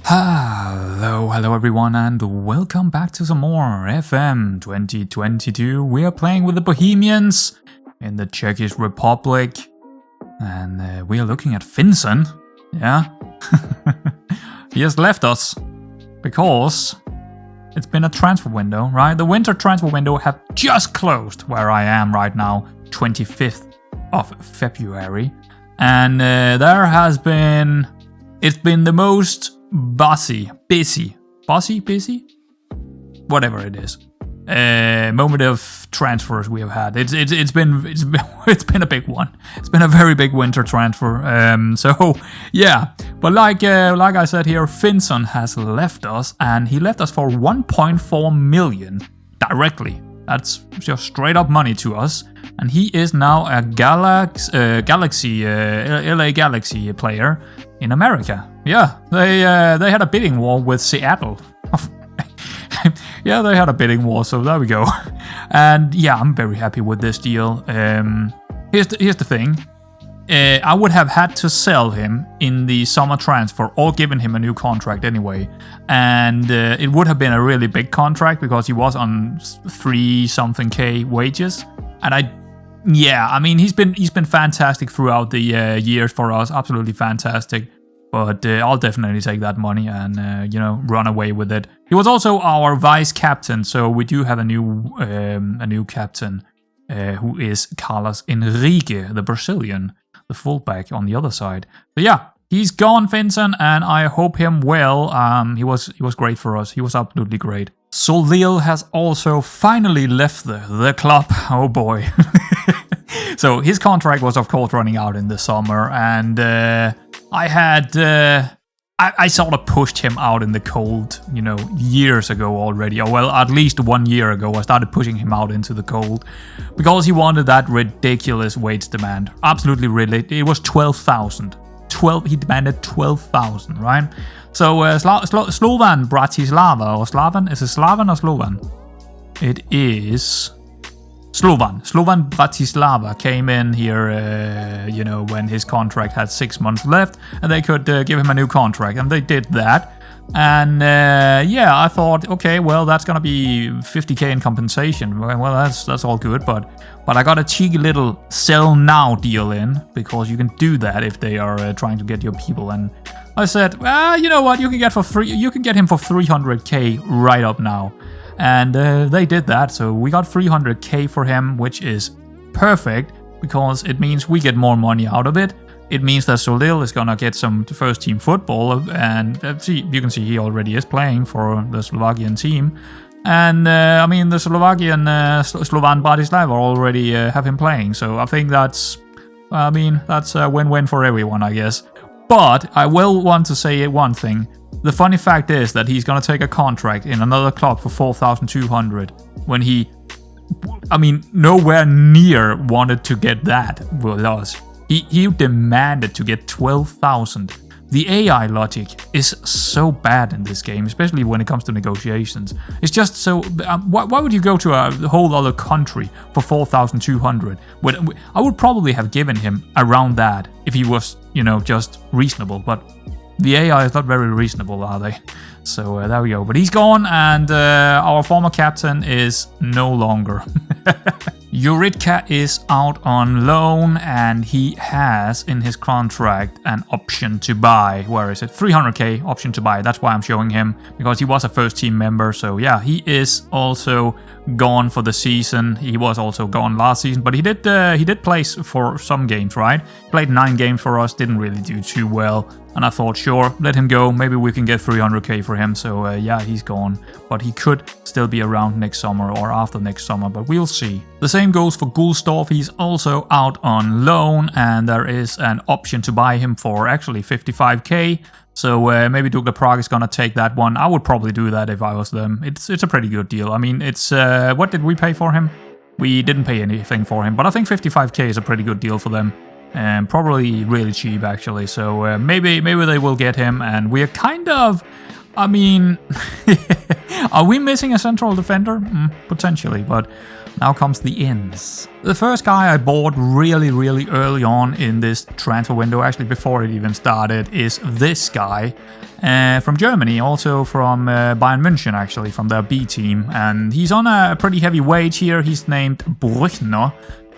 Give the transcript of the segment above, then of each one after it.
Hello everyone, and welcome back to some more FM22. We are playing with the Bohemians in the Czech Republic, and we are looking at Vincent. Yeah, he has left us because it's been a transfer window, right? The winter transfer window have just closed where I am right now, 25th of February, and it's been the most busy, whatever it is, moment of transfers we have had. It's been a big one. It's been a very big winter transfer. So yeah, but like I said here, Vincent has left us, and he left us for 1.4 million directly. That's just straight up money to us, and he is now a LA Galaxy player in America. Yeah, they had a bidding war with Seattle. Yeah, they had a bidding war, so there we go. And yeah, I'm very happy with this deal. Here's the thing. I would have had to sell him in the summer transfer or given him a new contract anyway. And it would have been a really big contract because he was on 3-something K wages. And he's been fantastic throughout the years for us. Absolutely fantastic. But I'll definitely take that money and run away with it. He was also our vice captain, so we do have a new captain who is Carlos Henrique, the Brazilian, the fullback on the other side. So yeah, he's gone, Vincent, and I hope him well. He was great for us. He was absolutely great. Solivan has also finally left the club. Oh boy. So his contract was of course running out in the summer, and I sort of pushed him out in the cold, years ago already. Or well, at least 1 year ago, I started pushing him out into the cold because he wanted that ridiculous wage demand. Absolutely ridiculous. It was 12,000. He demanded 12,000, right? So Slovan Bratislava, or Slavan? Is it Slavan or Slovan? It is Slovan Bratislava came in here, when his contract had 6 months left, and they could give him a new contract, and they did that. And I thought, okay, well, that's gonna be 50k in compensation. Well, that's all good, but I got a cheeky little sell now deal in, because you can do that if they are trying to get your people. And I said, you know what, you can get him for 300k right up now. And they did that, so we got 300k for him, which is perfect, because it means we get more money out of it. It means that Solivan is gonna get some first team football, and you can see he already is playing for the Slovakian team. And the Slovan Bratislava already have him playing, so I think that's a win-win for everyone, I guess. But I will want to say one thing. The funny fact is that he's going to take a contract in another club for 4,200 when he, nowhere near wanted to get that with us. He demanded to get 12,000. The AI logic is so bad in this game, especially when it comes to negotiations. It's just so... why would you go to a whole other country for 4,200? I would probably have given him around that if he was, just reasonable, but... The AI is not very reasonable, are they? So there we go. But he's gone, and our former captain is no longer. Juritka is out on loan, and he has in his contract an option to buy. Where is it? 300k option to buy. That's why I'm showing him, because he was a first team member. So yeah, he is also gone for the season. He was also gone last season, but he did play for some games, right? He played 9 games for us, didn't really do too well. And I thought, sure, let him go. Maybe we can get 300k for him. So yeah, he's gone. But he could still be around next summer or after next summer, but we'll see. The same goes for Gulstorff. He's also out on loan, and there is an option to buy him for actually 55k. So maybe Dukla Prague is gonna take that one. I would probably do that if I was them. It's a pretty good deal. It's what did we pay for him? We didn't pay anything for him, but I think 55k is a pretty good deal for them. And probably really cheap actually. So maybe they will get him, and we are kind of I mean, are we missing a central defender? Potentially, but now comes the ins. The first guy I bought really early on in this transfer window, actually before it even started, is this guy from Germany, also from Bayern München, actually, from their B team. And he's on a pretty heavy wage here. He's named Boris.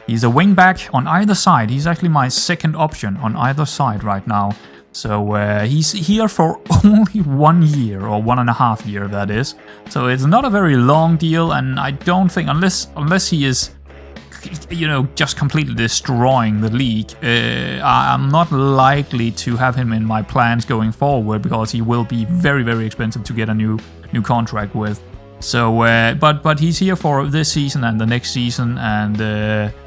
He's a wingback on either side. He's actually my second option on either side right now. So he's here for only 1 year, or 1.5 years, that is. So it's not a very long deal, and I don't think, unless he is, just completely destroying the league, I'm not likely to have him in my plans going forward, because he will be very expensive to get a new contract with. So, but he's here for this season and the next season, and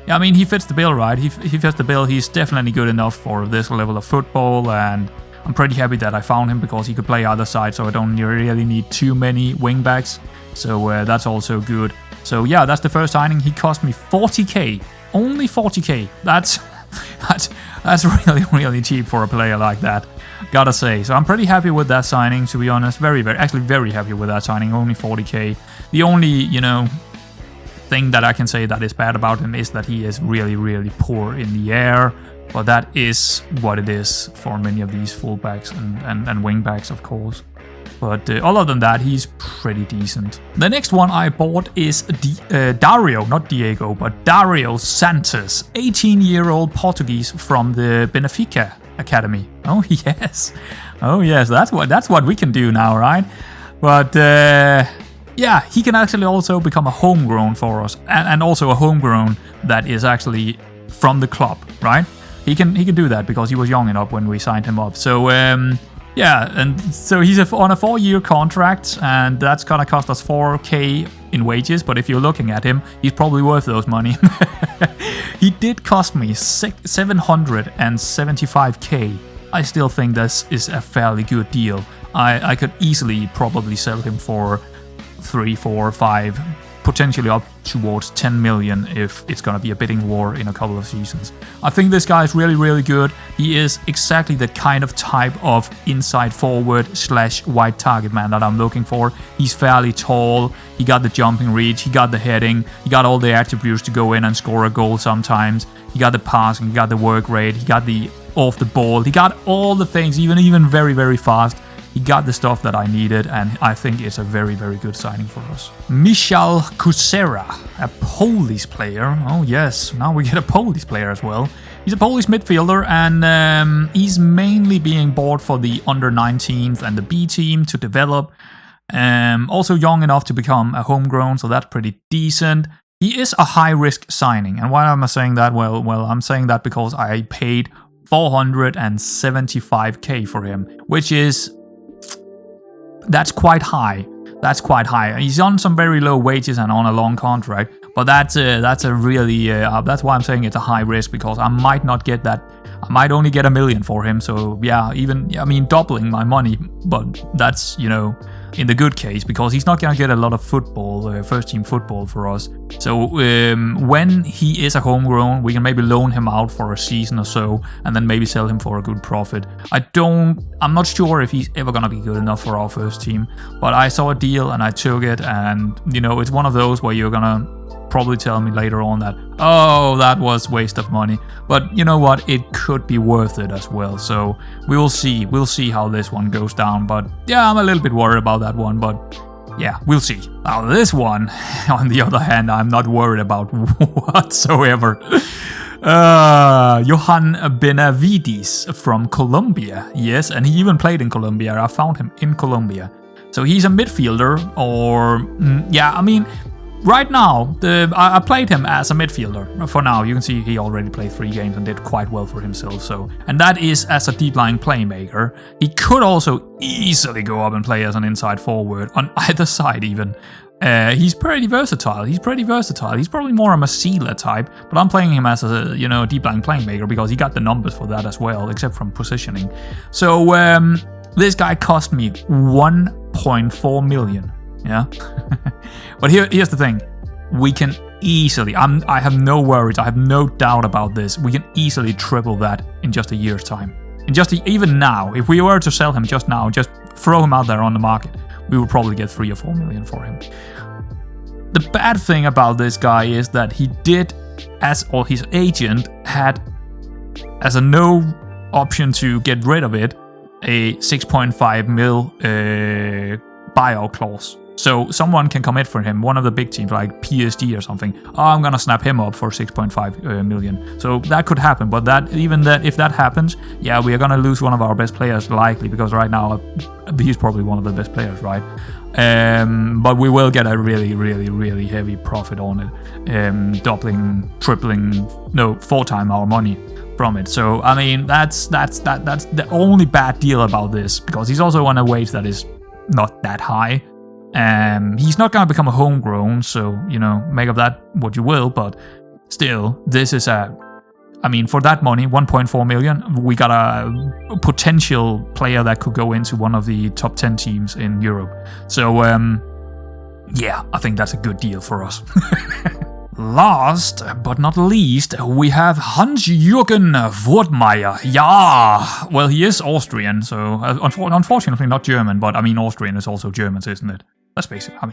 I mean, he fits the bill, right? He fits the bill. He's definitely good enough for this level of football, and I'm pretty happy that I found him, because he could play either side, so I don't really need too many wingbacks. So that's also good. So yeah, that's the first signing. He cost me 40k, only 40k. That's really cheap for a player like that, gotta say. So I'm pretty happy with that signing, to be honest. Very happy with that signing. Only 40k. The only thing that I can say that is bad about him is that he is really poor in the air. But that is what it is for many of these fullbacks and wingbacks, of course. But other than that, he's pretty decent. The next one I bought is Dario, not Diego, but Dario Santos, 18-year-old Portuguese from the Benfica Academy. Oh yes, that's what we can do now, right? But yeah, he can actually also become a homegrown for us, and also a homegrown that is actually from the club, right? He can do that because he was young enough when we signed him up. So yeah, and so he's on a 4-year contract, and that's gonna cost us 4k in wages. But if you're looking at him, he's probably worth those money. He did cost me 775k. I still think this is a fairly good deal. I could easily probably sell him for 3, 4, 5, potentially up towards 10 million if it's gonna be a bidding war in a couple of seasons. I think this guy is really good. He is exactly the kind of type of inside forward / wide target man that I'm looking for. He's fairly tall, he got the jumping reach, he got the heading, he got all the attributes to go in and score a goal sometimes. He got the passing, he got the work rate, he got the off the ball, he got all the things, even very fast. He got the stuff that I needed, and I think it's a very good signing for us. Michal Kucera, a Polish player. Oh yes, now we get a Polish player as well. He's a Polish midfielder, and he's mainly being bought for the under-19s and the B team to develop. Also young enough to become a homegrown, so that's pretty decent. He is a high-risk signing, and why am I saying that? Well, I'm saying that because I paid 475k for him, which is... That's quite high. He's on some very low wages and on a long contract, but that's a really that's why I'm saying it's a high risk, because I might not get that. I might only get $1 million for him. So yeah, doubling my money, but that's in the good case, because he's not gonna get a lot of football, first team football for us. So when he is a homegrown, we can maybe loan him out for a season or so, and then maybe sell him for a good profit. I'm not sure if he's ever gonna be good enough for our first team, but I saw a deal and I took it, and it's one of those where you're gonna probably tell me later on that, oh, that was waste of money. But you know what? It could be worth it as well. So we'll see. We'll see how this one goes down. But yeah, I'm a little bit worried about that one. But yeah, we'll see. Now this one, on the other hand, I'm not worried about whatsoever. Johan Benavides from Colombia. Yes, and he even played in Colombia. I found him in Colombia. So he's a midfielder, or right now, I played him as a midfielder. For now, you can see he already played 3 games and did quite well for himself. So, and that is as a deep-lying playmaker. He could also easily go up and play as an inside forward on either side, even. He's pretty versatile. He's probably more a Masila type, but I'm playing him as a deep-lying playmaker because he got the numbers for that as well, except from positioning. So this guy cost me 1.4 million. Yeah, but here's the thing: we can easily. I have no worries. I have no doubt about this. We can easily triple that in just a year's time. Even now, if we were to sell him just now, just throw him out there on the market, we would probably get 3 or 4 million for him. The bad thing about this guy is that he did, or his agent had, as a no option to get rid of it, a 6.5 mil buyout clause. So someone can commit for him, one of the big teams like PSG or something. Oh, I'm gonna snap him up for 6.5 million. So that could happen, but if that happens, yeah, we are gonna lose one of our best players likely, because right now he's probably one of the best players, right? But we will get a really, really, really heavy profit on it, doubling, tripling, 4 times our money from it. So I mean, that's the only bad deal about this, because he's also on a wage that is not that high. He's not going to become a homegrown, so, make of that what you will, but still, this is for that money, 1.4 million, we got a potential player that could go into one of the top 10 teams in Europe. So, yeah, I think that's a good deal for us. Last but not least, we have Hans-Jürgen Vordemeyer. Yeah, well, he is Austrian, so unfortunately not German, but Austrian is also Germans, isn't it? Let's face it. I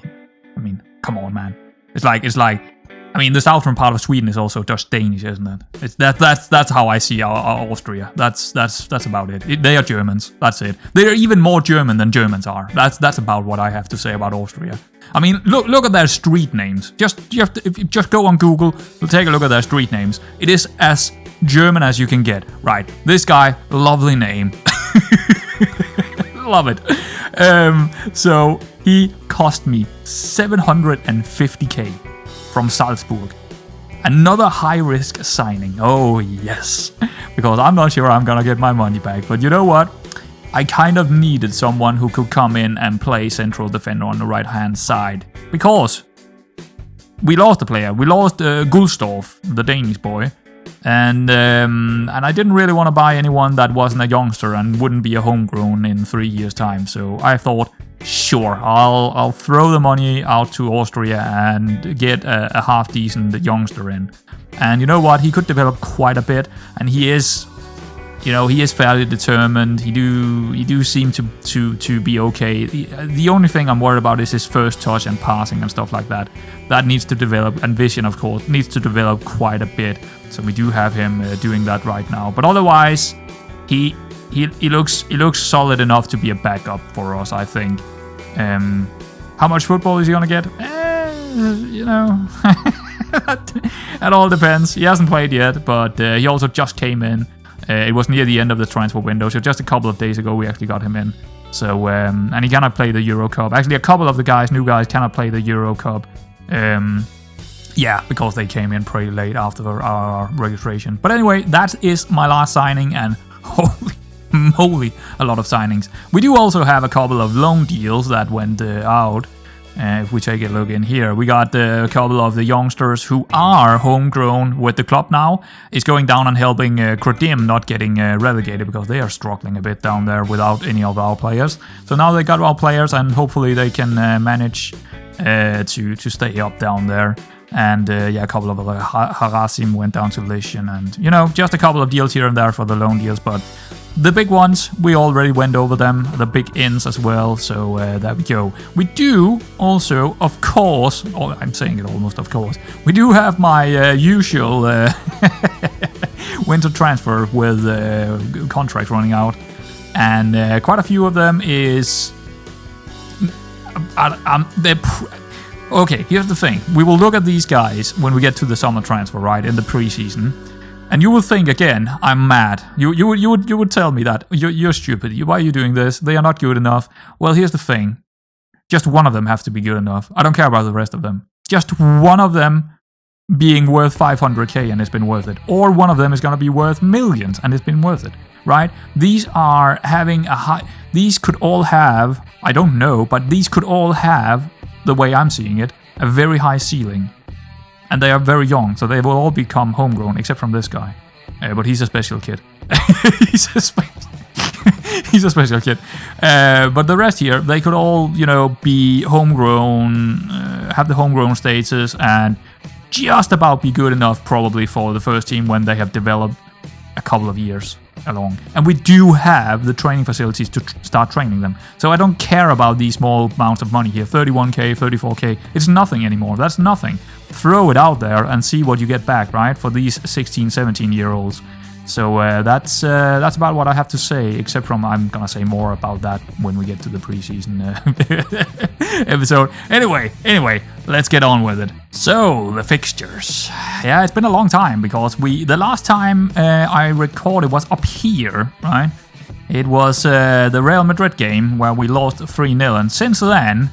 mean, come on, man. It's like. The southern part of Sweden is also just Danish, isn't it? That's how I see our Austria. That's about it. They are Germans. That's it. They are even more German than Germans are. That's about what I have to say about Austria. Look at their street names. Just go on Google, take a look at their street names. It is as German as you can get. Right. This guy, lovely name. Love it. So he cost me 750k from Salzburg. Another high-risk signing. Oh, yes. Because I'm not sure I'm gonna get my money back. But you know what? I kind of needed someone who could come in and play central defender on the right-hand side. Because we lost a player. We lost Gulstorff, the Danish boy. And I didn't really want to buy anyone that wasn't a youngster and wouldn't be a homegrown in 3 years' time. So I thought, sure, I'll throw the money out to Austria and get a half-decent youngster in. And you know what? He could develop quite a bit, and he is fairly determined. He do seem to be okay. The only thing I'm worried about is his first touch and passing and stuff like that. That needs to develop, and vision, of course, needs to develop quite a bit. So we do have him doing that right now. But otherwise, he looks solid enough to be a backup for us, I think. How much football is he gonna get? That all depends. He hasn't played yet, but he also just came in. It was near the end of the transfer window, so just a couple of days ago we actually got him in. So and he cannot play the Euro Cup. Actually, a couple of the new guys cannot play the Euro Cup. Yeah, because they came in pretty late after our registration. But anyway, that is my last signing, and holy moly, a lot of signings. We do also have a couple of loan deals that went out. If we take a look in here, we got a couple of the youngsters who are homegrown with the club now. Is going down and helping Krodim not getting relegated, because they are struggling a bit down there without any of our players. So now they got our players, and hopefully they can manage to stay up down there. And a couple of other Harasim went down to Lishan, and just a couple of deals here and there for the loan deals, but the big ones, we already went over them, the big ins as well, so there we go. We do also, of course, I'm saying it almost of course, we do have my usual winter transfer with contracts running out, and quite a few of them is... Okay, here's the thing. We will look at these guys when we get to the summer transfer, right, in the preseason. And you will think, again, I'm mad. You would tell me that. You're stupid. Why are you doing this? They are not good enough. Well, here's the thing. Just one of them has to be good enough. I don't care about the rest of them. Just one of them being worth 500k and it's been worth it. Or one of them is going to be worth millions and it's been worth it, right? These are having a high... These could all have... I don't know, but these could all have... the way I'm seeing it, a very high ceiling. And they are very young, so they will all become homegrown, except from this guy. But he's a special kid. He's a special kid. But the rest here, they could all, be homegrown, have the homegrown status, and just about be good enough, probably, for the first team when they have developed a couple of years. along. And we do have the training facilities to start training them. So I don't care about these small amounts of money here. 31k, 34k. It's nothing anymore. That's nothing. Throw it out there and see what you get back, right? For these 16, 17-year-olds. So that's about what I have to say, except from I'm going to say more about that when we get to the preseason episode. Anyway, let's get on with it. So, the fixtures. Yeah, it's been a long time because the last time I recorded was up here, right? It was the Real Madrid game where we lost 3-0, and since then,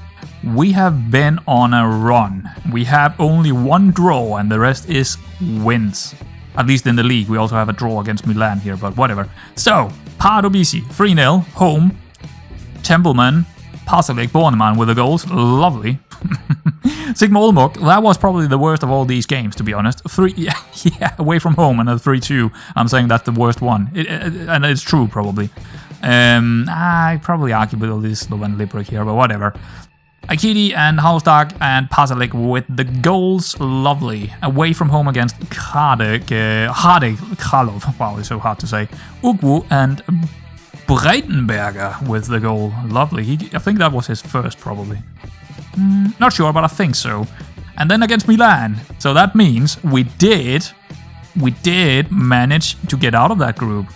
we have been on a run. We have only one draw and the rest is wins. At least in the league. We also have a draw against Milan here, but whatever. So, Pardubice, 3-0, home. Templeman, Pasalic, Bornemann with the goals. Lovely. Sigma Olmuk, that was probably the worst of all these games, to be honest. Away from home and a 3-2. I'm saying that's the worst one. And it's true, probably. I probably argue with all this Slovan Liberec here, but whatever. Akidi and Hausdag and Pasalic with the goals. Lovely. Away from home against Kralov. Wow, it's so hard to say. Ugwu and Breitenberger with the goal. Lovely. I think that was his first, probably. Not sure, but I think so. And then against Milan. So that means we did manage to get out of that group.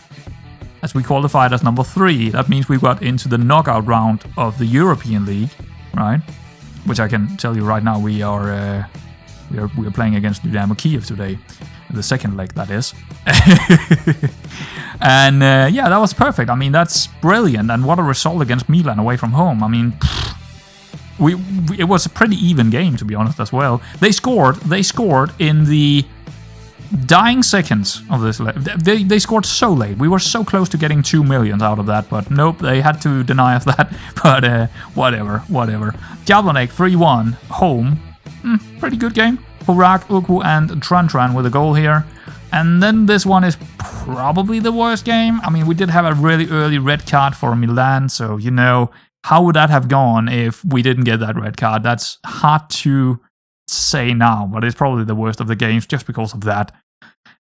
As we qualified as number 3. That means we got into the knockout round of the European League. Right, which I can tell you right now, we are playing against Dynamo Kyiv today, the second leg, that is. And yeah, that was perfect. I mean, that's brilliant. And what a result against Milan away from home. I mean, it was a pretty even game, to be honest, as well. They scored in the dying seconds of this leg. They scored so late. We were so close to getting 2 million out of that, but nope, they had to deny us that. But whatever. Jablonek 3-1 home. Pretty good game. Hurak, Ugwu and Tran with a goal here. And then this one is probably the worst game. I mean, we did have a really early red card for Milan, so you know, how would that have gone if we didn't get that red card? That's hard to say now, but it's probably the worst of the games just because of that.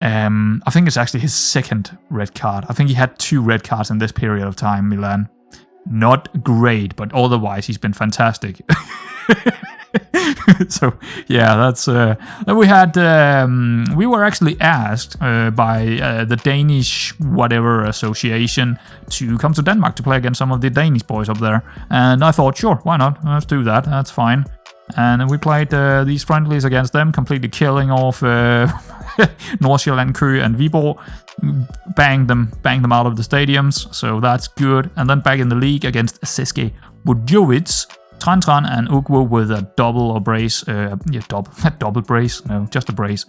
I think it's actually his second red card. I think he had 2 red cards in this period of time, Milan. Not great, but otherwise he's been fantastic. So yeah, that's then we had we were actually asked by the Danish whatever association to come to Denmark to play against some of the Danish boys up there, and I thought, sure, why not? Let's do that. That's fine. And we played these friendlies against them, completely killing off Nordsjælland, Køge and Viborg, banged them out of the stadiums, so that's good. And then back in the league against CSKA Budějovice, Tran and Ugwu with a double or brace, double brace, no, just a brace.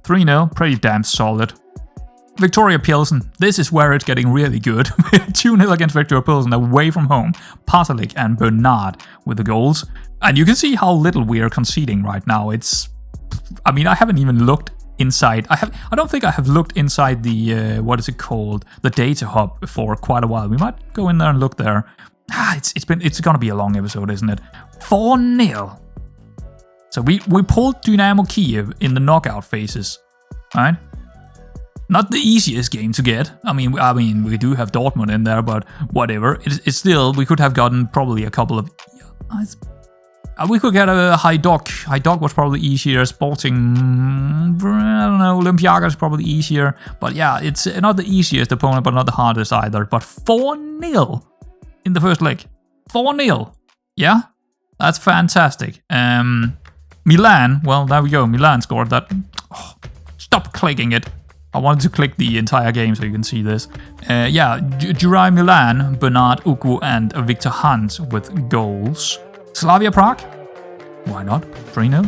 3-0, pretty damn solid. Victoria Pilsen, this is where it's getting really good. 2-0 against Victoria Pilsen away from home. Pasalic and Bernard with the goals. And you can see how little we are conceding right now. I mean, I haven't even looked inside. I don't think I have looked inside the, what is it called? The data hub for quite a while. We might go in there and look there. It's gonna be a long episode, isn't it? 4-0. So we pulled Dynamo Kyiv in the knockout phases, right? Not the easiest game to get. I mean, we do have Dortmund in there, but whatever. It's still, we could have gotten probably a couple of. We could get a Hajduk. Hajduk was probably easier. Sporting, I don't know. Olympiacos is probably easier. But yeah, it's not the easiest opponent, but not the hardest either. But 4-0 in the first leg. 4-0. Yeah, that's fantastic. Milan. Well, there we go. Milan scored that. Oh, stop clicking it. I wanted to click the entire game so you can see this. Yeah, Jurai Milan, Bernard Ugwu and Victor Hunt with goals. Slavia Prague? Why not? 3-0.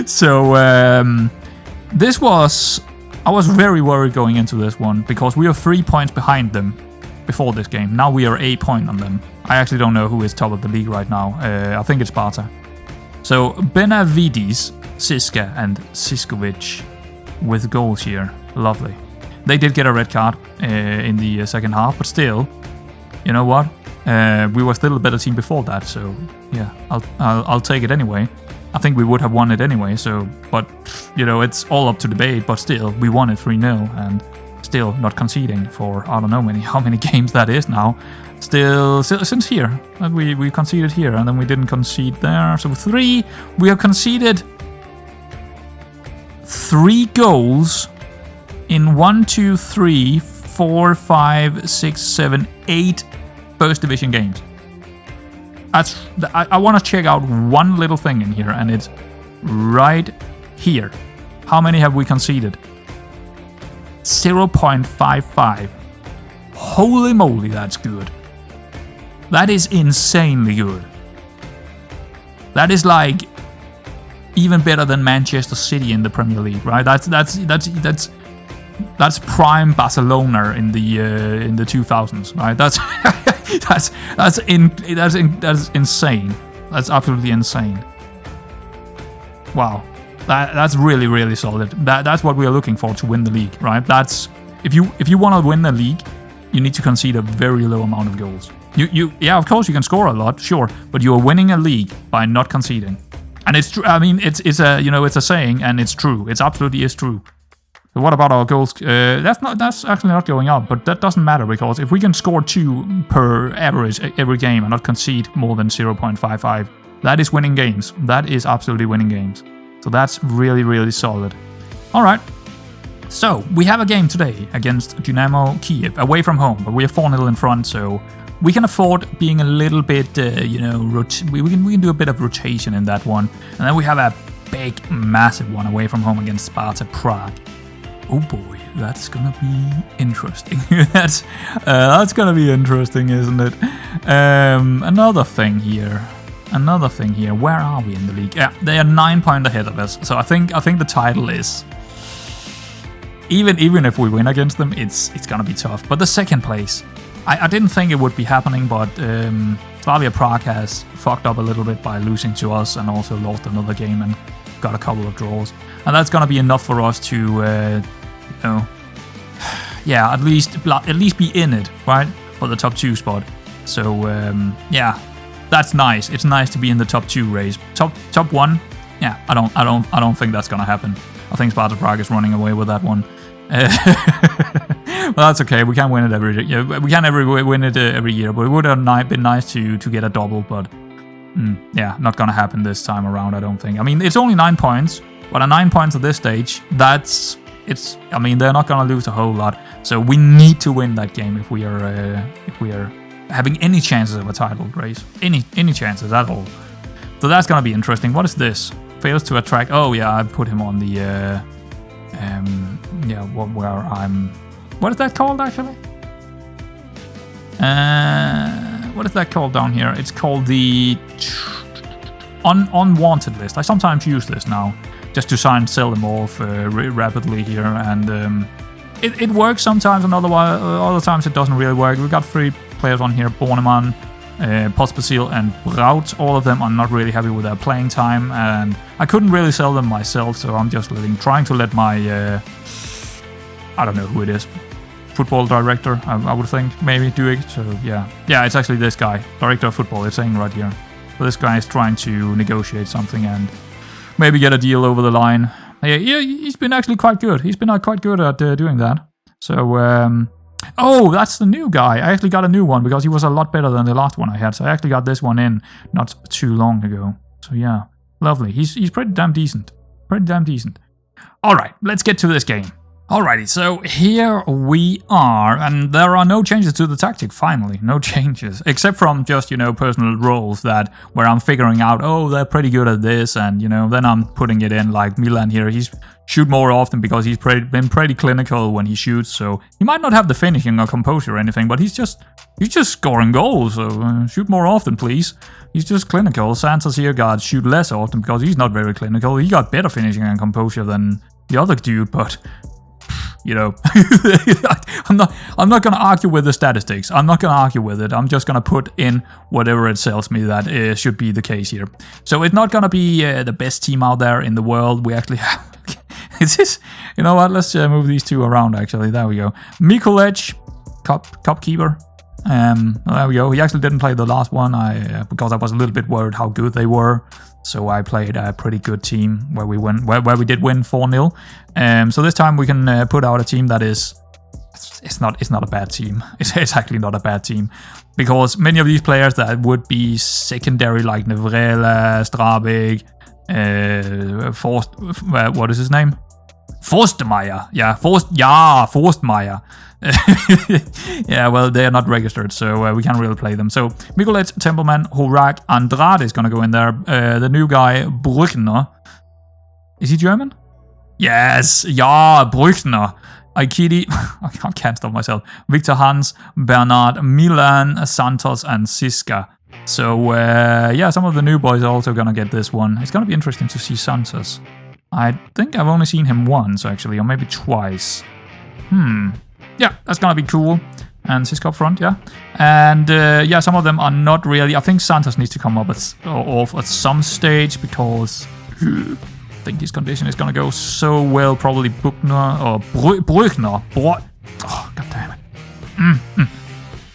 So, this was... I was very worried going into this one because we are 3 points behind them before this game. Now we are 8 points on them. I actually don't know who is top of the league right now. I think it's Sparta. So, Benavides, Siska and Siskovic with goals here. Lovely. They did get a red card in the second half, but still, you know what? We were still a better team before that, so yeah, I'll take it anyway. I think we would have won it anyway, so, but, you know, it's all up to debate, but still, we won it 3-0, and still not conceding for, I don't know how many games that is now. Still since here. We conceded here, and then we didn't concede there. So 3, we have conceded 3 goals in 1, 2, 3, 4, 5, 6, 7, 8 First Division games. I want to check out one little thing in here, and it's right here. How many have we conceded? 0.55. Holy moly, that's good. That is insanely good. That is like even better than Manchester City in the Premier League, right? That's prime Barcelona in the 2000s, right? That's insane. That's absolutely insane. Wow, that's really, really solid. That's what we are looking for to win the league, right? That's if you want to win the league, you need to concede a very low amount of goals. Yeah, of course you can score a lot, sure, but you are winning a league by not conceding. And it's true. I mean, it's a saying, and it's true. It absolutely is true. So what about our goals? That's actually not going up, but that doesn't matter, because if we can score 2 per average every game and not concede more than 0.55, that is winning games. That is absolutely winning games. So that's really, really solid. All right. So we have a game today against Dynamo Kyiv, away from home, but we are 4-0 in front, so we can afford being a little bit, we can do a bit of rotation in that one. And then we have a big, massive one away from home against Sparta Prague. Oh boy, that's gonna be interesting. that's gonna be interesting, isn't it? Another thing here. Where are we in the league? Yeah, they are 9 points ahead of us. So I think the title is, even if we win against them, it's gonna be tough. But the second place, I didn't think it would be happening, but Slavia Prague has fucked up a little bit by losing to us, and also lost another game and got a couple of draws. And that's gonna be enough for us to, at least be in it, right, for the top 2 spot. So yeah, that's nice. It's nice to be in the top 2 race. Top 1, yeah, I don't think that's gonna happen. I think Sparta Prague is running away with that one. Well, that's okay. We can't win it every year. We can't win it every year, but it would have been nice to get a double. But yeah, not gonna happen this time around, I don't think. I mean, it's only 9 points, but at 9 points at this stage, I mean, they're not gonna lose a whole lot. So we need to win that game if we are having any chances of a title race, any chances at all. So that's gonna be interesting. What is this? Fails to attract. Oh yeah, I put him on the what is that called actually? What is that called down here? It's called the unwanted list. I sometimes use this now just to sell them off rapidly here, and it works sometimes, and other times it doesn't really work. We've got 3 players on here: Bornemann, Pospisil and Braut. All of them are not really happy with their playing time, and I couldn't really sell them myself, so I'm just trying to let my I don't know who it is, football director, I would think, maybe do it. So yeah, it's actually this guy, director of football, it's saying right here. So this guy is trying to negotiate something and maybe get a deal over the line. Yeah, he's been actually quite good. He's been quite good at doing that. So oh, that's the new guy. I actually got a new one because he was a lot better than the last one I had. So I actually got this one in not too long ago. So yeah, lovely. He's pretty damn decent. All right, let's get to this game. Alrighty, so here we are, and there are no changes to the tactic, finally. No changes, except from just, personal roles where I'm figuring out, oh, they're pretty good at this, and, then I'm putting it in, like Milan here. He's shoot more often because he's been pretty clinical when he shoots, so he might not have the finishing or composure or anything, but he's just scoring goals, so shoot more often, please. He's just clinical. Santos here got shoot less often because he's not very clinical. He got better finishing and composure than the other dude, but... I'm not going to argue with the statistics. I'm not going to argue with it. I'm just going to put in whatever it tells me that should be the case here. So it's not going to be the best team out there in the world. We actually have... It's just... You know what? Let's move these 2 around, actually. There we go. Mikulec, cup keeper. There we go. He actually didn't play the last one because I was a little bit worried how good they were. So I played a pretty good team where we did win 4-0. So this time we can put out a team that is it's not a bad team. It's actually not a bad team, because many of these players that would be secondary, like Nevrela, Strabig, what is his name? Vordemeyer. Yeah, Vordemeyer. Yeah, well, they are not registered, so we can't really play them. So Mikulet, Templeman, Horak, Andrade is gonna go in there. The new guy, Bruckner. Is he German? Yes, yeah, Bruckner. Aikidi, I can't stop myself. Victor Hans, Bernard, Milan, Santos, and Siska. So, yeah, some of the new boys are also gonna get this one. It's gonna be interesting to see Santos. I think I've only seen him once, actually, or maybe twice. Yeah, that's gonna be cool. And Siska up front, yeah. And, yeah, some of them are not really... I think Santos needs to come up off at some stage, because... I think his condition is gonna go so well. Probably Buchner or Bruckner. Oh, god damn it.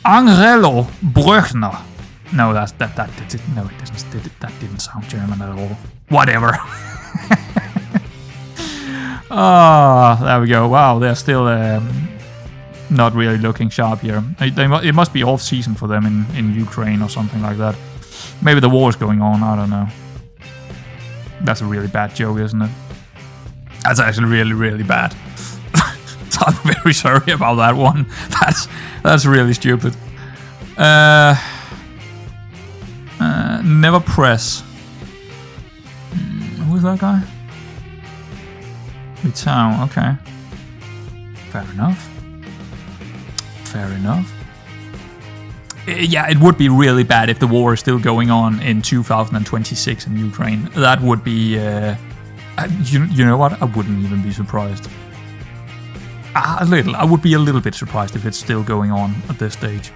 Angelo Bruckner. No, that didn't sound German at all. Whatever. Ah, there we go. Wow, they're still not really looking sharp here. It must be off season for them in Ukraine or something like that. Maybe the war is going on. I don't know. That's a really bad joke, isn't it? That's actually really, really bad. So I'm very sorry about that one. That's really stupid. Never press. Who's that guy? Vitao, okay. Fair enough. Fair enough. Yeah, it would be really bad if the war is still going on in 2026 in Ukraine. That would be... you know what? I wouldn't even be surprised. A little. I would be a little bit surprised if it's still going on at this stage.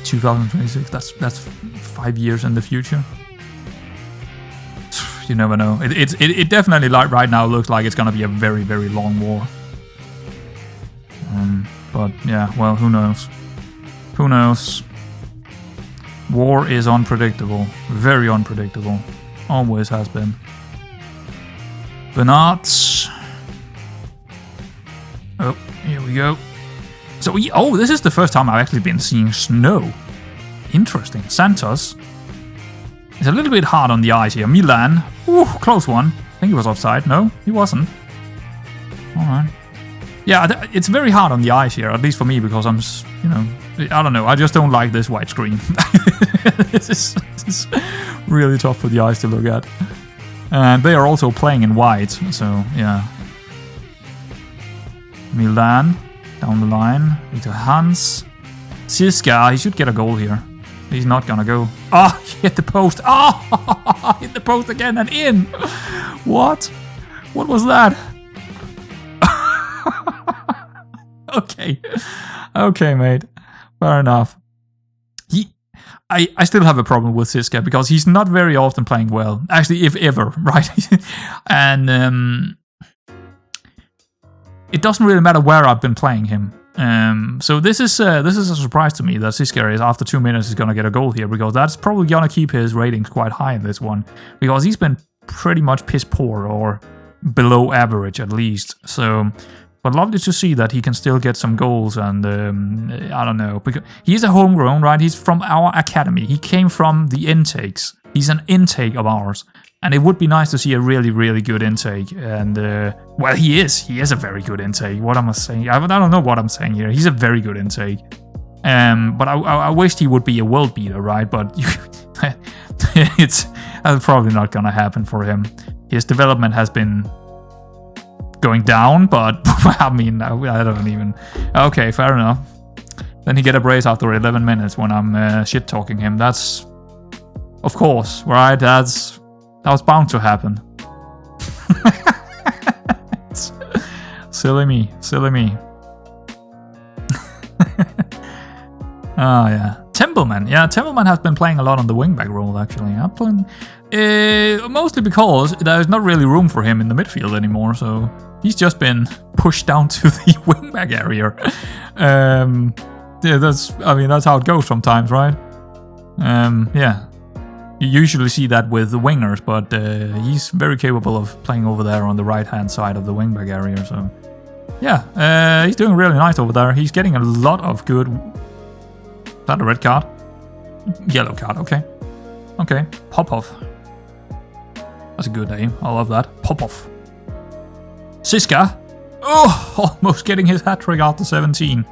2026, that's 5 years in the future. You never know. It definitely, like right now, looks like it's going to be a very, very long war. But yeah, well, who knows? Who knows? War is unpredictable. Very unpredictable. Always has been. Benavides. Oh, here we go. So, oh, this is the first time I've actually been seeing snow. Interesting. Santos. It's a little bit hard on the eyes here. Milan. Ooh, close one. I think he was offside. No, he wasn't. Alright. Yeah, it's very hard on the eyes here, at least for me, because I'm, I don't know, I just don't like this white screen. This is really tough for the eyes to look at. And they are also playing in white, so yeah. Milan, down the line, into Hans. Siska, he should get a goal here. He's not gonna go. Oh, he hit the post. Oh, hit the post again and in. What? What was that? Okay. Okay, mate. Fair enough. I still have a problem with Siska because he's not very often playing well. Actually, if ever, right? And it doesn't really matter where I've been playing him. So this is a surprise to me that Siska is after 2 minutes is gonna get a goal here, because that's probably gonna keep his ratings quite high in this one, because he's been pretty much piss poor or below average at least. So. But lovely to see that he can still get some goals, and I don't know, because he's a homegrown, right? He's from our academy. He came from the intakes. He's an intake of ours, and it would be nice to see a really, really good intake. And well, he is a very good intake. What am I saying? I don't know what I'm saying here. He's a very good intake. But I wished he would be a world beater, right? But that's probably not gonna happen for him. His development has been going down, but I mean, I don't even... Okay, fair enough. Then he get a brace after 11 minutes when I'm shit-talking him. That's... Of course, right? That was bound to happen. Silly me. Oh, yeah. Templeman. Yeah, Templeman has been playing a lot on the wingback role, actually. Mostly because there's not really room for him in the midfield anymore, so he's just been pushed down to the wingback area. Yeah, that's how it goes sometimes, right? Yeah. You usually see that with the wingers, but he's very capable of playing over there on the right-hand side of the wingback area, so Yeah, he's doing really nice over there. He's getting a lot of good... Is that a red card? Yellow card, okay. Okay, Popov. That's a good name, I love that. Popov. Siska. Oh, almost getting his hat-trick after 17.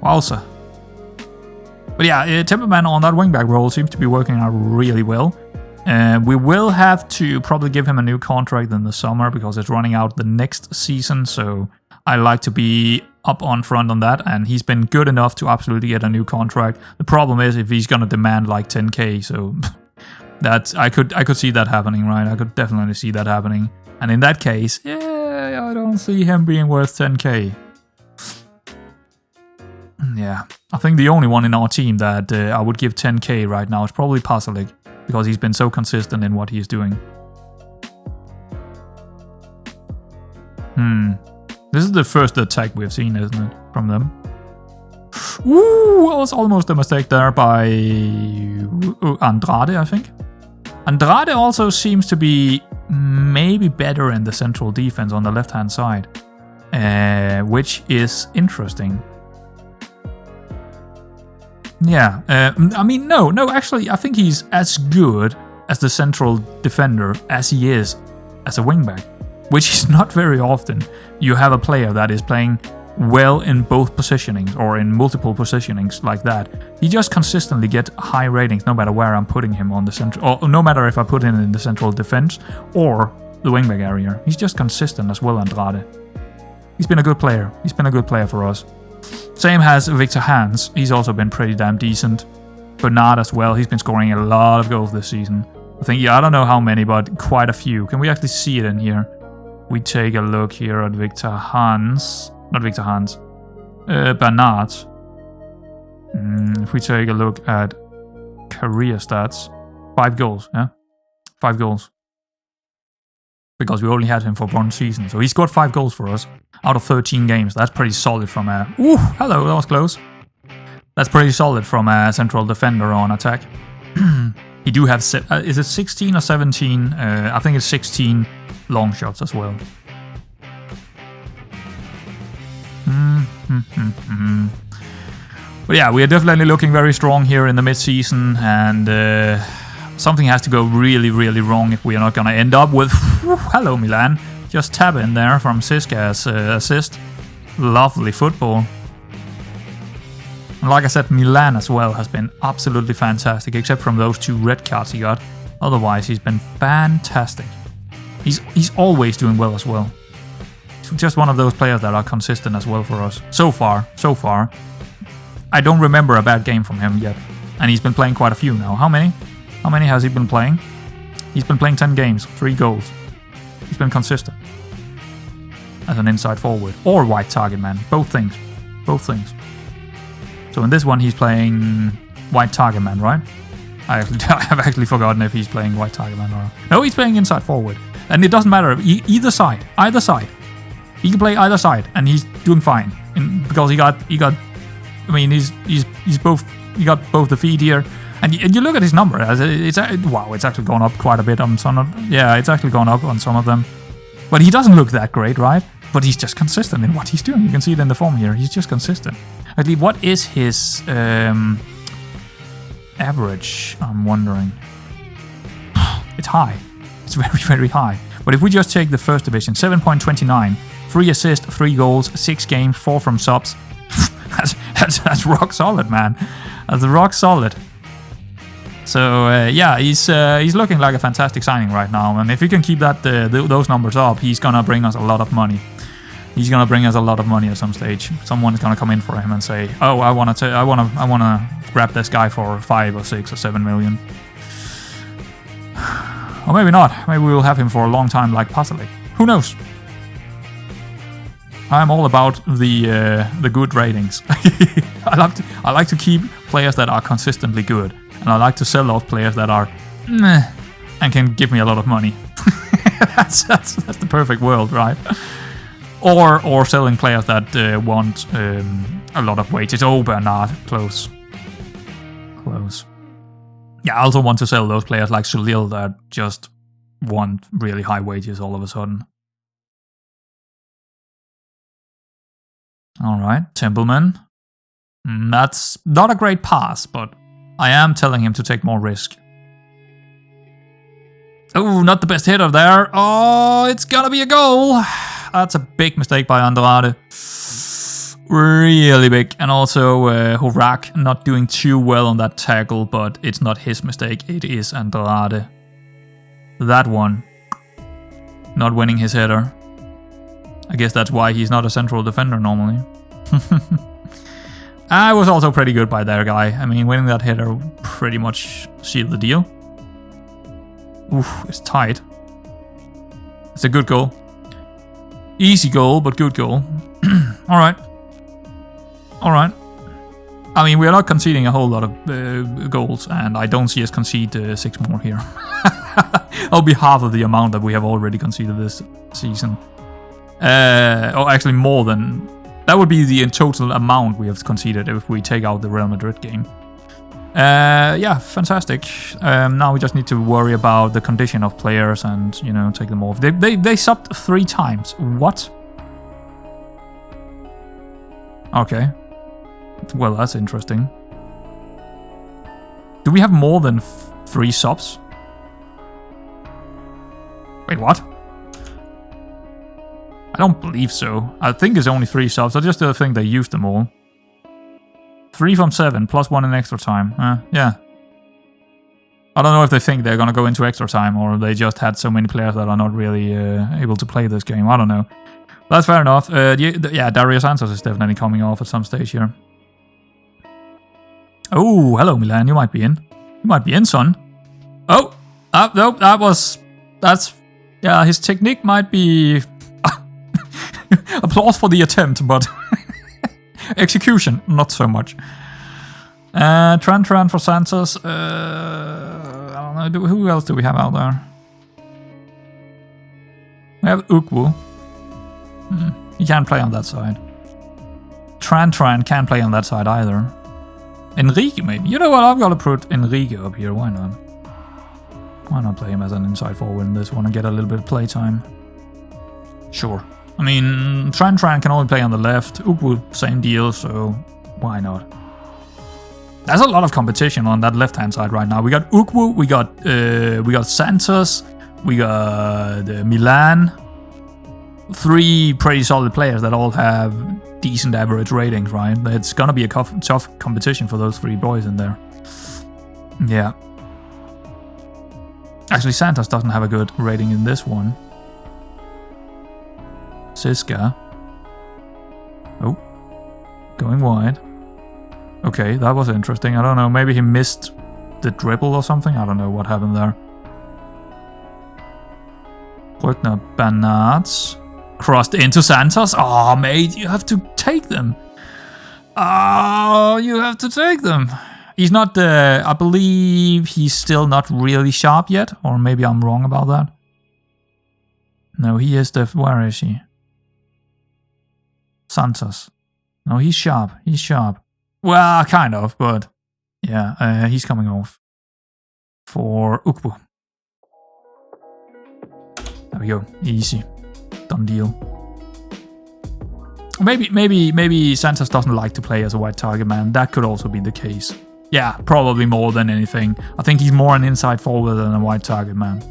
Wowza. But yeah, Timmerman on that wingback role seems to be working out really well. We will have to probably give him a new contract in the summer because it's running out the next season, so I like to be up on front on that, and he's been good enough to absolutely get a new contract. The problem is if he's gonna demand like 10k, so that's I could see that happening, right? I could definitely see that happening. And in that case, yeah, I don't see him being worth 10k. Yeah, I think the only one in our team that I would give 10k right now is probably Pasalic, because he's been so consistent in what he's doing. This is the first attack we've seen, isn't it, from them? Ooh, that was almost a mistake there by Andrade, I think. Andrade also seems to be maybe better in the central defense on the left-hand side, which is interesting. Yeah, I mean, no, actually, I think he's as good as the central defender as he is as a wingback, which is not very often. You have a player that is playing well in both positionings or in multiple positionings like that. He just consistently gets high ratings no matter where I'm putting him on the central, or no matter if I put him in the central defense or the wingback area. He's just consistent as well, Andrade. He's been a good player. He's been a good player for us. Same as Victor Hans. He's also been pretty damn decent. Bernard as well. He's been scoring a lot of goals this season. I think, yeah, I don't know how many, but quite a few. Can we actually see it in here? We take a look here at Victor Hans. Not Victor Hans. Bernard. If we take a look at career stats. 5 goals, yeah? 5 goals. Because we only had him for 1 season. So he scored 5 goals for us out of 13 games. That's pretty solid from a... Ooh, hello, that was close. That's pretty solid from a central defender on attack. He do have... is it 16 or 17? I think it's 16 long shots as well. But yeah, we are definitely looking very strong here in the mid-season, and something has to go really, really wrong if we are not going to end up with... hello, Milan. Just tap in there from Siska's assist. Lovely football. And like I said, Milan as well has been absolutely fantastic, except from those 2 red cards he got. Otherwise, he's been fantastic. He's always doing well as well. He's just one of those players that are consistent as well for us. So far. I don't remember a bad game from him yet. And he's been playing quite a few now. How many? How many has he been playing? He's been playing 10 games, 3 goals. He's been consistent. As an inside forward. Or white target man. Both things. So in this one he's playing white target man, right? I have actually forgotten if he's playing white target man or not. No, he's playing inside forward. And it doesn't matter. Either side. He can play either side, and he's doing fine. Because he got. I mean, he's both. He got both the feet here, and you look at his number. It's actually gone up quite a bit on some of. Yeah, it's actually gone up on some of them, but he doesn't look that great, right? But he's just consistent in what he's doing. You can see it in the form here. He's just consistent. Actually, what is his average? I'm wondering. It's high. It's very, very high. But if we just take the first division, 7.29, 3 assists, 3 goals, 6 games, 4 from subs. that's rock solid, man. That's rock solid. So yeah, he's looking like a fantastic signing right now. And if he can keep that those numbers up, he's gonna bring us a lot of money. He's gonna bring us a lot of money at some stage. Someone is gonna come in for him and say, "Oh, I wanna grab this guy for 5 or 6 or 7 million." Or maybe not. Maybe we'll have him for a long time like Pasalic. Who knows? I'm all about the good ratings. I like to keep players that are consistently good. And I like to sell off players that are meh and can give me a lot of money. that's the perfect world, right? Or selling players that want a lot of wages. Oh, Bernard, close. Yeah, I also want to sell those players like Sulil that just want really high wages all of a sudden. Alright, Templeman. That's not a great pass, but I am telling him to take more risk. Oh, not the best hitter there. Oh, it's gonna be a goal. That's a big mistake by Andrade. Really big. And also Horak not doing too well on that tackle, but it's not his mistake. It is Andrade. That one. Not winning his header. I guess that's why he's not a central defender normally. I was also pretty good by their guy. I mean, winning that header pretty much sealed the deal. Oof, it's tight. It's a good goal. Easy goal, but good goal. Alright. Alright. I mean, we are not conceding a whole lot of goals, and I don't see us concede 6 more here. That'll be half of the amount that we have already conceded this season. Or actually more than... That would be the total amount we have conceded if we take out the Real Madrid game. Yeah, fantastic. Now we just need to worry about the condition of players and, you know, take them off. They subbed 3 times. What? Okay. Well, that's interesting. Do we have more than 3 subs? Wait, what? I don't believe so. I think it's only 3 subs. I just don't think they used them all. 3 from 7, plus 1 in extra time. Yeah. I don't know if they think they're gonna go into extra time, or they just had so many players that are not really able to play this game. I don't know. That's fair enough. Yeah, Dario Santos is definitely coming off at some stage here. Oh, hello Milan. You might be in. You might be in, son. Oh, nope. That's. Yeah, his technique might be. Applause for the attempt, but execution, not so much. Tran for Santos. I don't know. Who else do we have out there? We have Ukwu. He can't play on that side. Tran can't play on that side either. Enrique, maybe. You know what? I'm gonna put Enrique up here. Why not? Why not play him as an inside forward in this one and get a little bit of play time? Sure. I mean, Tran can only play on the left. Ukwu, same deal, so why not? There's a lot of competition on that left-hand side right now. We got Ukwu, we got Santos, we got Milan. 3 pretty solid players that all have decent average ratings, right? It's gonna be a tough competition for those 3 boys in there. Yeah. Actually, Santos doesn't have a good rating in this one. Siska. Oh. Going wide. Okay, that was interesting. I don't know, maybe he missed the dribble or something? I don't know what happened there. Brückner, Benavides. Crossed into Santos. Oh, mate, you have to take them. Oh, you have to take them. He's not, I believe he's still not really sharp yet. Or maybe I'm wrong about that. No, he is the, where is he? Santos. No, he's sharp. He's sharp. Well, kind of, but yeah, he's coming off for Ukwu. There we go. Easy. Done deal. Maybe Santos doesn't like to play as a wide target man. That could also be the case. Yeah, probably more than anything. I think he's more an inside forward than a wide target man.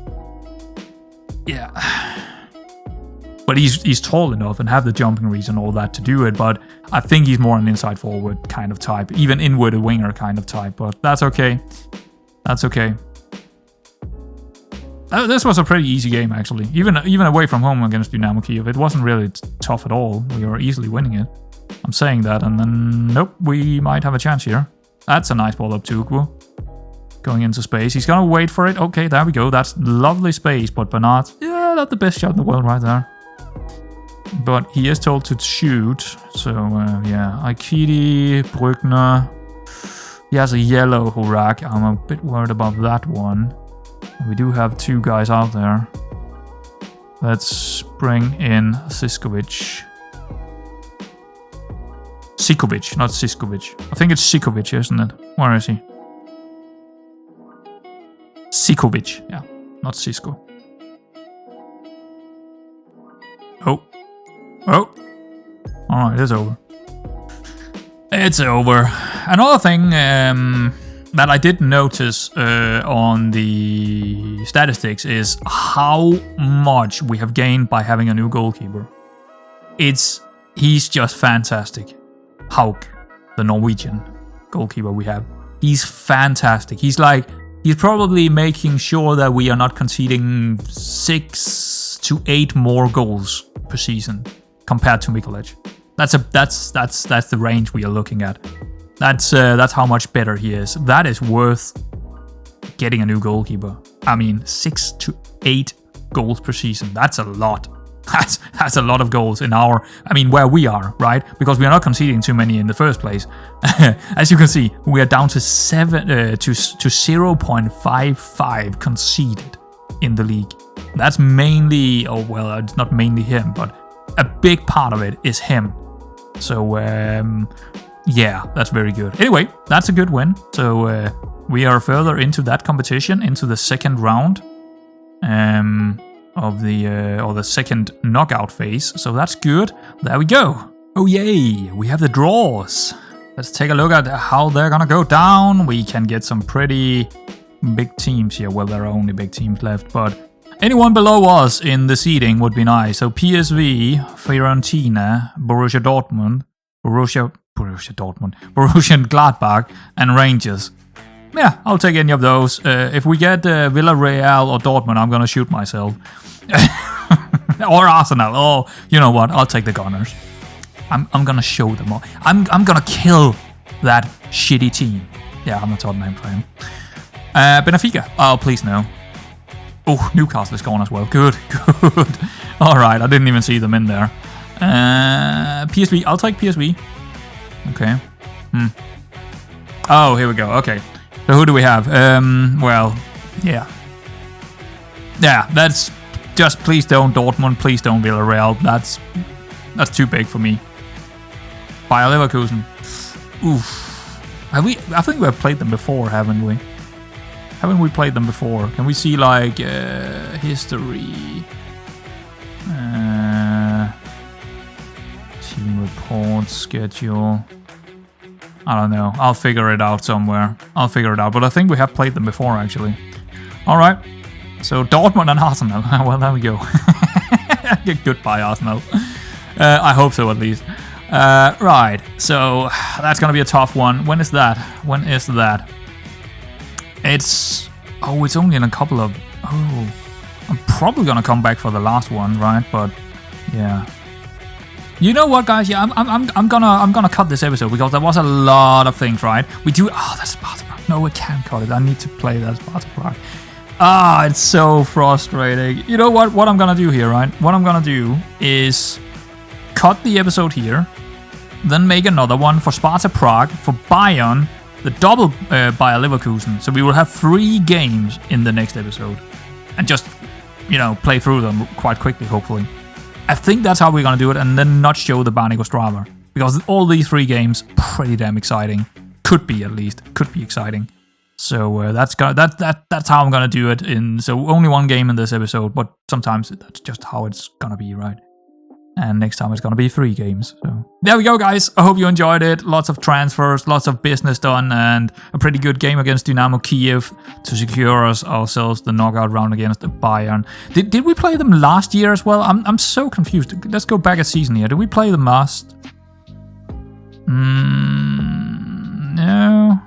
Yeah. But he's tall enough and have the jumping reach and all that to do it, but I think he's more an inside forward kind of type, even inwarded winger kind of type, but that's okay. That's okay. This was a pretty easy game, actually. Even away from home against Dynamo Kyiv, it wasn't really tough at all. We were easily winning it. I'm saying that, and then, nope, we might have a chance here. That's a nice ball up to Ukwu. Going into space. He's gonna wait for it. Okay, there we go. That's lovely space, but Bernard, yeah, not the best shot in the world right there. But he is told to shoot, so yeah. Aikidi, Brückner. He has a yellow Horak. I'm a bit worried about that one. We do have 2 guys out there. Let's bring in Sikovic. Sikovic, not Siskovic. I think it's Sikovic, isn't it? Where is he? Sikovic, yeah, not Sisko. Oh. Oh! Alright, it's over. It's over. Another thing that I did notice on the statistics is how much we have gained by having a new goalkeeper. He's just fantastic. Hauk, the Norwegian goalkeeper we have. He's fantastic. He's probably making sure that we are not conceding 6 to 8 more goals per season compared to Mikolic. That's the range we are looking at. That's how much better he is. That is worth getting a new goalkeeper. I mean, 6 to 8 goals per season. That's a lot. That's a lot of goals in where we are, right? Because we are not conceding too many in the first place. As you can see, we are down to 0.55 conceded in the league. That's mainly, it's not mainly him, but a big part of it is him. So, yeah, that's very good. Anyway, that's a good win. So, we are further into that competition, into the second round. Of the second knockout phase, so that's good. There we go. Oh yay, we have the draws. Let's take a look at how they're gonna go down. We can get some pretty big teams here. Well, there are only big teams left, but anyone below us in the seeding would be nice. So PSV, Fiorentina, Borussia Dortmund, Borussia Gladbach, and Rangers. Yeah, I'll take any of those. If we get Villarreal or Dortmund, I'm gonna shoot myself. Or Arsenal. Oh, you know what? I'll take the Gunners. I'm gonna show them all. I'm gonna kill that shitty team. Yeah, I'm a Tottenham fan. Benfica. Oh, please no. Oh, Newcastle is gone as well. Good. All right, I didn't even see them in there. PSV. I'll take PSV. Okay. Oh, here we go. Okay. So who do we have? Yeah, that's just please don't Dortmund, please don't Villarreal. That's too big for me. Bayer Leverkusen. Oof. I think we've played them before, haven't we? Haven't we played them before? Can we see history? Team report, schedule. I don't know. I'll figure it out somewhere. But I think we have played them before, actually. All right. So Dortmund and Arsenal. Well, there we go. Goodbye, Arsenal. I hope so, at least. Right. So that's going to be a tough one. When is that? It's only in a couple of... Oh, I'm probably going to come back for the last one, right? But, yeah. You know what, guys? Yeah, I'm gonna cut this episode because there was a lot of things, right? We do. Oh, that's Sparta Prague. No, we can't cut it. I need to play that Sparta Prague. It's so frustrating. You know what? What I'm gonna do here, right? What I'm gonna do is cut the episode here, then make another one for Sparta Prague, for Bayern, the double Bayer Leverkusen. So we will have 3 games in the next episode, and just play through them quite quickly, hopefully. I think that's how we're gonna do it, and then not show the Barney Ostrava, because all these 3 games pretty damn exciting. Could be exciting. So that's how I'm gonna do it. So only 1 game in this episode, but sometimes that's just how it's gonna be, right? And next time it's gonna be 3 games. So there we go, guys. I hope you enjoyed it. Lots of transfers, lots of business done, and a pretty good game against Dynamo Kyiv to secure ourselves the knockout round against the Bayern. Did we play them last year as well? I'm so confused. Let's go back a season here. Did we play them last? No.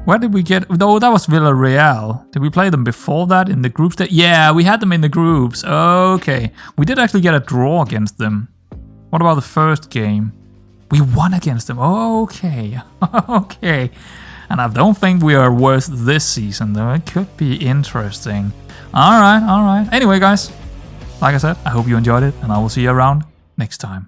Where did we get... Oh, that was Villarreal. Did we play them before that in the groups? Yeah, we had them in the groups. Okay. We did actually get a draw against them. What about the first game? We won against them. Okay. Okay. And I don't think we are worth this season, though. It could be interesting. All right. Anyway, guys, like I said, I hope you enjoyed it, and I will see you around next time.